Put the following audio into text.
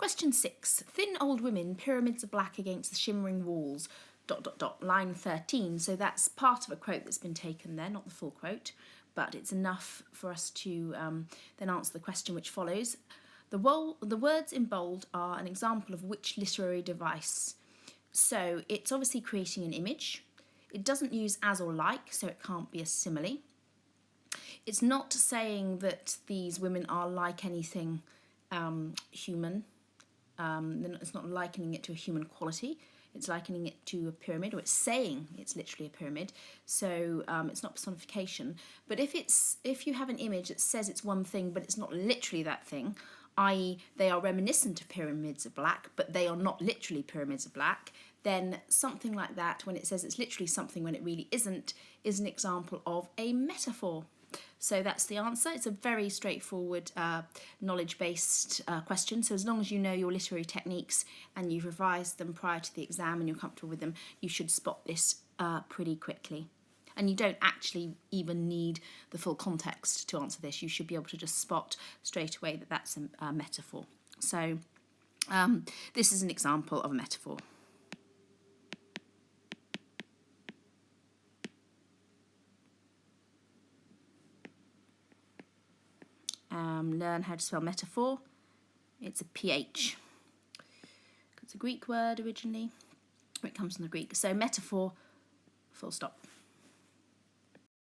Question 6. Thin old women, pyramids of black against the shimmering walls, ... line 13. So that's part of a quote that's been taken there, not the full quote, but it's enough for us to then answer the question which follows. The words in bold are an example of which literary device? So it's obviously creating an image. It doesn't use as or like, so it can't be a simile. It's not saying that these women are like anything human. It's not likening it to a human quality. It's likening it to a pyramid, or it's saying it's literally a pyramid. So it's not personification. But if you have an image that says it's one thing, but it's not literally that thing, i.e. they are reminiscent of pyramids of black, but they are not literally pyramids of black, then something like that, when it says it's literally something when it really isn't, is an example of a metaphor. So that's the answer. It's a very straightforward knowledge-based question. So as long as you know your literary techniques and you've revised them prior to the exam and you're comfortable with them, you should spot this pretty quickly. And you don't actually even need the full context to answer this. You should be able to just spot straight away that that's a metaphor. So this is an example of a metaphor. Learn how to spell metaphor. It's a PH. It's a Greek word originally. It comes from the Greek. So metaphor, full stop.